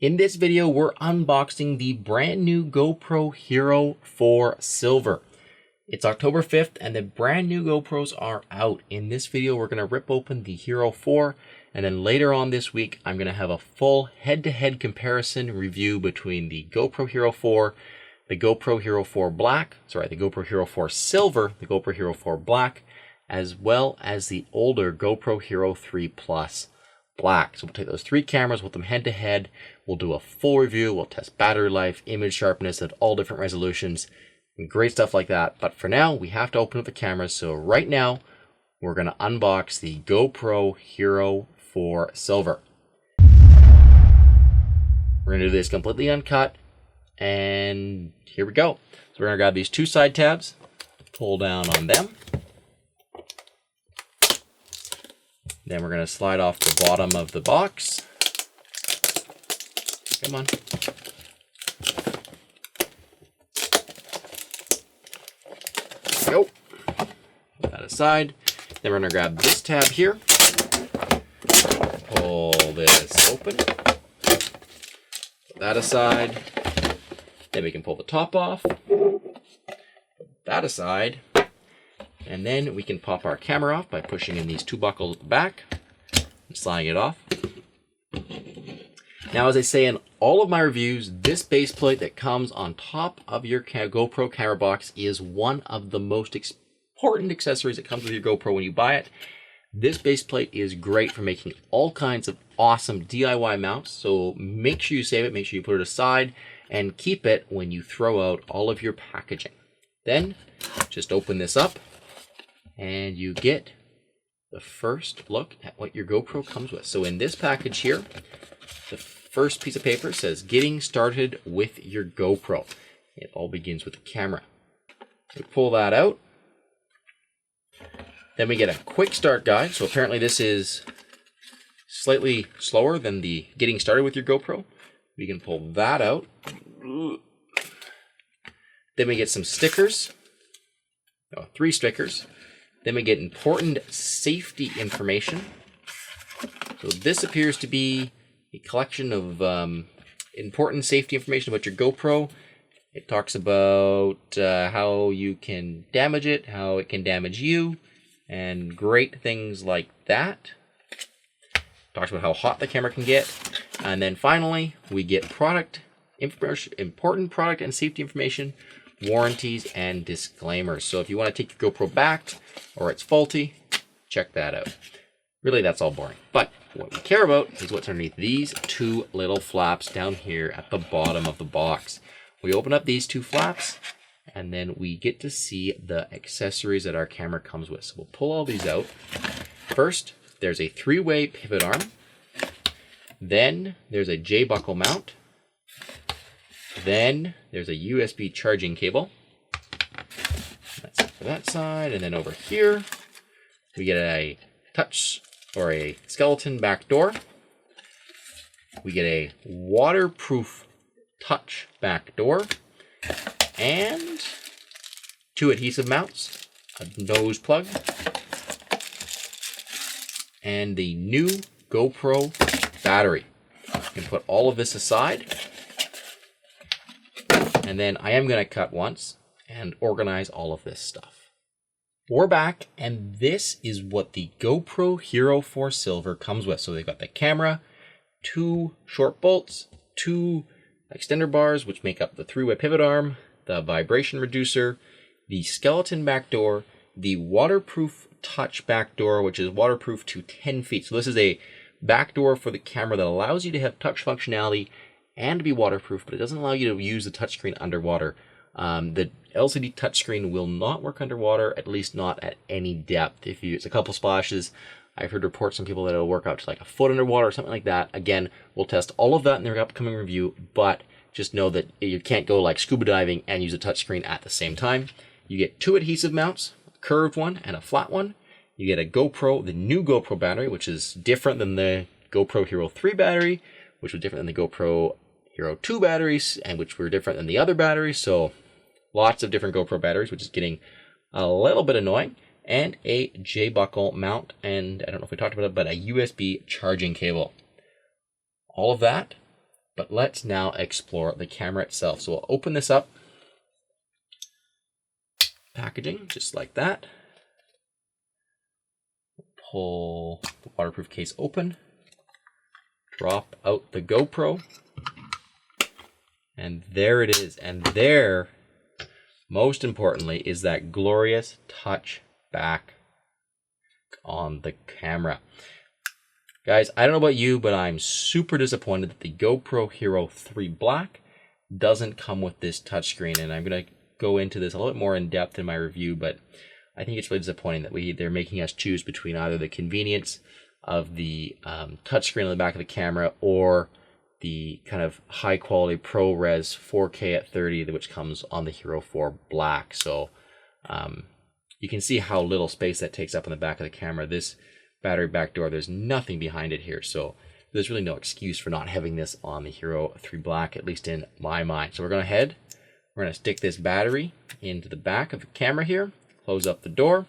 In this video, we're unboxing the brand new GoPro HERO4 Silver. It's October 5th and the brand new GoPros are out. In this video, we're going to rip open the HERO4, and then later on this week, I'm going to have a full head-to-head comparison review between the GoPro HERO4, the GoPro HERO4 Black, the GoPro HERO4 Silver, the GoPro HERO4 Black, as well as the older GoPro HERO3 Plus Black. So we'll take those three cameras, we'll put them head to head, we'll do a full review, we'll test battery life, image sharpness at all different resolutions, and great stuff like that. But for now, we have to open up the cameras. So right now, we're going to unbox the GoPro HERO4 Silver. We're going to do this completely uncut, and here we go. So we're going to grab these two side tabs, pull down on them. Then we're going to slide off the bottom of the box. Come on. There we go. Put that aside. Then we're going to grab this tab here. Pull this open. Put that aside. Then we can pull the top off. Put that aside. And then we can pop our camera off by pushing in these two buckles at the back and sliding it off. Now, as I say in all of my reviews, this base plate that comes on top of your GoPro camera box is one of the most important accessories that comes with your GoPro when you buy it. This base plate is great for making all kinds of awesome DIY mounts, so make sure you save it, make sure you put it aside, and keep it when you throw out all of your packaging. Then, just open this up. And you get the first look at what your GoPro comes with. So in this package here, the first piece of paper says, "Getting started with your GoPro." It all begins with the camera. We pull that out. Then we get a quick start guide. So apparently this is slightly slower than the getting started with your GoPro. We can pull that out. Then we get some stickers. Oh, 3 stickers. Then we get important safety information. So this appears to be a collection of important safety information about your GoPro. It talks about how you can damage it, how it can damage you, and great things like that. Talks about how hot the camera can get. And then finally, we get product information, important product and safety information, warranties, and disclaimers. So if you want to take your GoPro back or it's faulty, check that out. Really, that's all boring. But what we care about is what's underneath these two little flaps down here at the bottom of the box. We open up these two flaps, and then we get to see the accessories that our camera comes with. So we'll pull all these out. First, there's a 3-way pivot arm. Then there's a J-buckle mount. Then there's a USB charging cable. That's it for that side. And then over here, we get a touch or a skeleton back door. We get a waterproof touch back door and 2 adhesive mounts, a nose plug, and the new GoPro battery. You can put all of this aside. And then I am going to cut once and organize all of this stuff. We're back, and this is what the GoPro HERO4 Silver comes with. So they've got the camera, 2 short bolts, 2 extender bars, which make up the 3-way pivot arm, the vibration reducer, the skeleton back door, the waterproof touch back door, which is waterproof to 10 feet. So this is a back door for the camera that allows you to have touch functionality and to be waterproof, but it doesn't allow you to use the touchscreen underwater. The LCD touchscreen will not work underwater, at least not at any depth. If you use a couple splashes, I've heard reports from people that it'll work out to like a foot underwater or something like that. Again, we'll test all of that in their upcoming review, but just know that you can't go like scuba diving and use a touchscreen at the same time. You get 2 adhesive mounts, a curved one and a flat one. You get a GoPro, the new GoPro battery, which is different than the GoPro HERO3 battery, which was different than the GoPro HERO2 batteries, and which were different than the other batteries. So lots of different GoPro batteries, which is getting a little bit annoying. And a J-buckle mount, and I don't know if we talked about it, but a USB charging cable. All of that But let's now explore the camera itself. So we'll open this up. Packaging, just like that. Pull the waterproof case open. Drop out the GoPro. And there it is. And there, most importantly, is that glorious touch back on the camera. Guys, I don't know about you, but I'm super disappointed that the GoPro Hero 3 Black doesn't come with this touchscreen, and I'm going to go into this a little bit more in depth in my review, but I think it's really disappointing that they're making us choose between either the convenience of the touchscreen on the back of the camera or the kind of high quality ProRes 4K at 30, which comes on the Hero 4 Black. So you can see how little space that takes up on the back of the camera. This battery back door, there's nothing behind it here, so there's really no excuse for not having this on the Hero 3 Black, at least in my mind. So we're going to stick this battery into the back of the camera here, close up the door,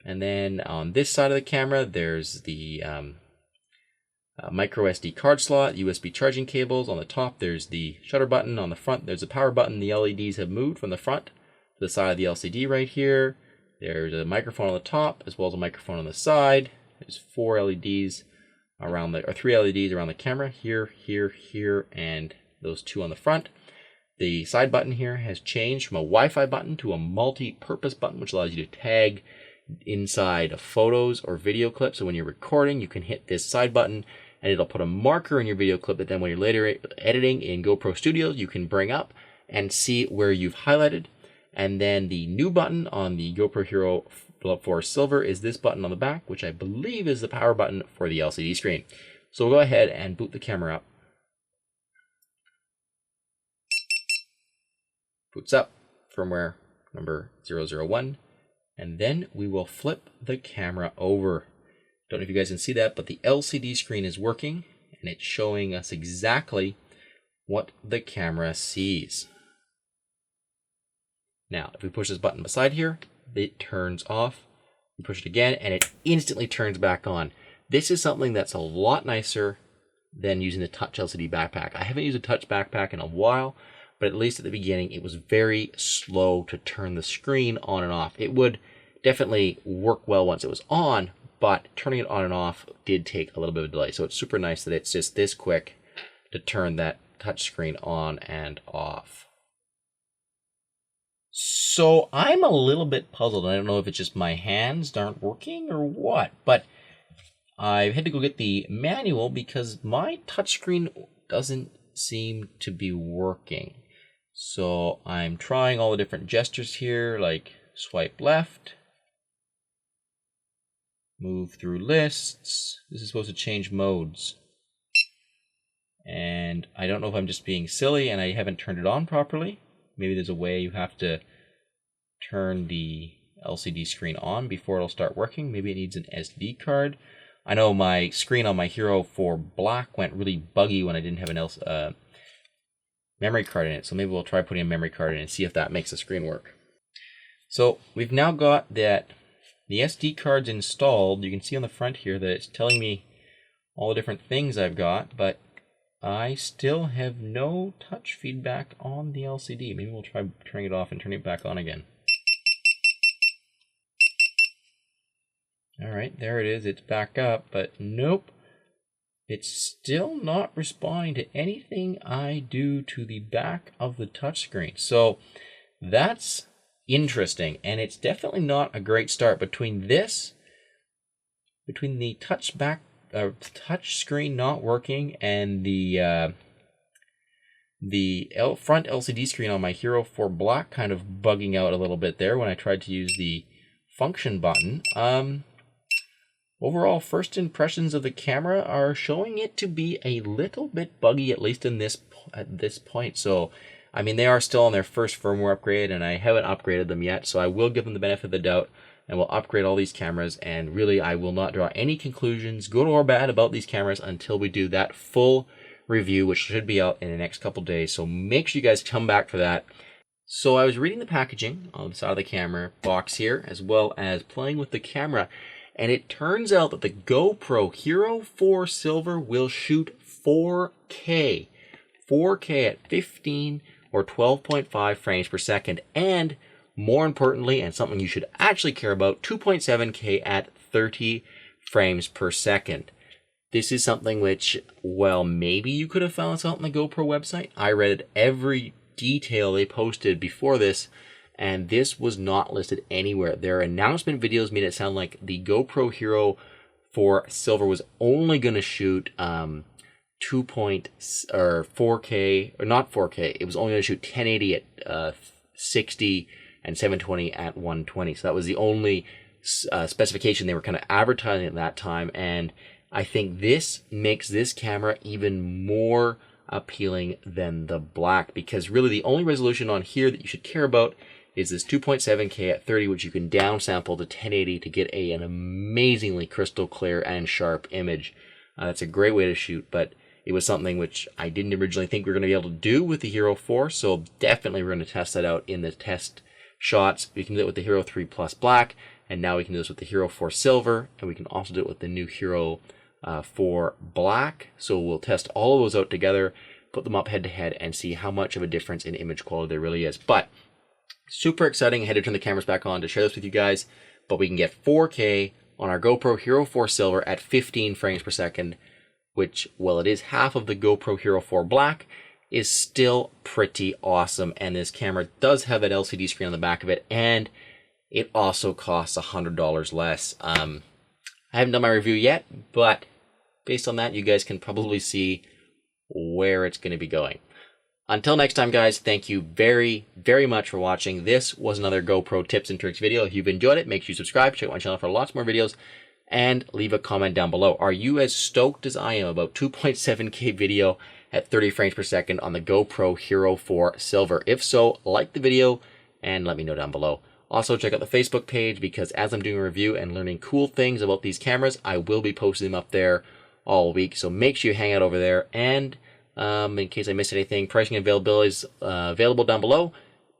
and then on this side of the camera there's the micro SD card slot, USB charging cables. On the top there's the shutter button. On the front there's a power button. The LEDs have moved from the front to the side of the LCD right here. There's a microphone on the top as well as a microphone on the side. There's 4 LEDs around the, or 3 LEDs around the camera, here, here, here, and those 2 on the front. The side button here has changed from a Wi-Fi button to a multi-purpose button, which allows you to tag inside photos or video clips. So when you're recording, you can hit this side button and it'll put a marker in your video clip that then when you're later editing in GoPro Studios, you can bring up and see where you've highlighted. And then the new button on the GoPro Hero 4 Silver is this button on the back, which I believe is the power button for the LCD screen. So we'll go ahead and boot the camera up. Boots up, firmware number 001, and then we will flip the camera over. Don't know if you guys can see that, but the LCD screen is working and it's showing us exactly what the camera sees. Now, if we push this button beside here, it turns off. We push it again and it instantly turns back on. This is something that's a lot nicer than using the Touch LCD backpack. I haven't used a Touch backpack in a while, but at least at the beginning, it was very slow to turn the screen on and off. It would definitely work well once it was on, but turning it on and off did take a little bit of a delay. So it's super nice that it's just this quick to turn that touch screen on and off. So I'm a little bit puzzled. I don't know if it's just my hands aren't working or what, but I had to go get the manual because my touchscreen doesn't seem to be working. So I'm trying all the different gestures here, like swipe left, move through lists. This is supposed to change modes. And I don't know if I'm just being silly and I haven't turned it on properly. Maybe there's a way you have to turn the LCD screen on before it'll start working. Maybe it needs an SD card. I know my screen on my Hero 4 Black went really buggy when I didn't have an memory card in it. So maybe we'll try putting a memory card in and see if that makes the screen work. So we've now got that the SD card's installed. You can see on the front here that it's telling me all the different things I've got, but I still have no touch feedback on the LCD. Maybe we'll try turning it off and turning it back on again. All right, there it is. It's back up, but nope. It's still not responding to anything I do to the back of the touchscreen. So that's interesting, and it's definitely not a great start. Between the touch screen not working and the front LCD screen on my Hero 4 Black kind of bugging out a little bit there when I tried to use the function button. Overall, first impressions of the camera are showing it to be a little bit buggy, at least at this point. So, I mean, they are still on their first firmware upgrade, and I haven't upgraded them yet. So I will give them the benefit of the doubt, and we'll upgrade all these cameras. And really, I will not draw any conclusions, good or bad, about these cameras until we do that full review, which should be out in the next couple days. So make sure you guys come back for that. So I was reading the packaging on the side of the camera box here, as well as playing with the camera. And it turns out that the GoPro Hero 4 Silver will shoot 4K. 4K at 15 or 12.5 frames per second, and more importantly, and something you should actually care about, 2.7K at 30 frames per second. This is something which, well, maybe you could have found this out on the GoPro website. I read every detail they posted before this, and this was not listed anywhere. Their announcement videos made it sound like the GoPro Hero 4 Silver was only going to shoot 4K, or not 4K. It was only going to shoot 1080 at 60 and 720 at 120. So that was the only specification they were kind of advertising at that time, and I think this makes this camera even more appealing than the black, because really the only resolution on here that you should care about is this 2.7K at 30, which you can downsample to 1080 to get an amazingly crystal clear and sharp image. That's a great way to shoot, but it was something which I didn't originally think we were going to be able to do with the Hero 4, so definitely we're going to test that out in the test shots. We can do it with the Hero 3 Plus Black, and now we can do this with the Hero 4 Silver, and we can also do it with the new Hero 4 Black. So we'll test all of those out together, put them up head to head, and see how much of a difference in image quality there really is. But super exciting. I had to turn the cameras back on to share this with you guys, but we can get 4K on our GoPro Hero 4 Silver at 15 frames per second, which, well, it is half of the GoPro Hero 4 Black, is still pretty awesome. And this camera does have that LCD screen on the back of it, and it also costs $100 less. I haven't done my review yet, but based on that, you guys can probably see where it's going to be going. Until next time, guys, thank you very, very much for watching. This was another GoPro tips and tricks video. If you've enjoyed it, make sure you subscribe, check out my channel for lots more videos, and leave a comment down below. Are you as stoked as I am about 2.7K video at 30 frames per second on the GoPro Hero 4 Silver? If so, like the video and let me know down below. Also, check out the Facebook page, because as I'm doing a review and learning cool things about these cameras, I will be posting them up there all week. So make sure you hang out over there. And in case I missed anything, pricing and availability is available down below.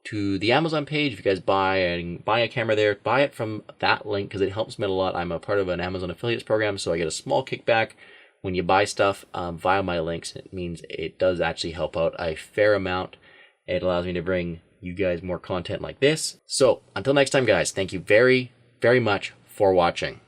To the Amazon page, if you guys buy a camera there, buy it from that link, because it helps me out a lot. I'm a part of an Amazon affiliates program, so I get a small kickback when you buy stuff via my links. It means it does actually help out a fair amount. It allows me to bring you guys more content like this. So until next time, guys, thank you very, very much for watching.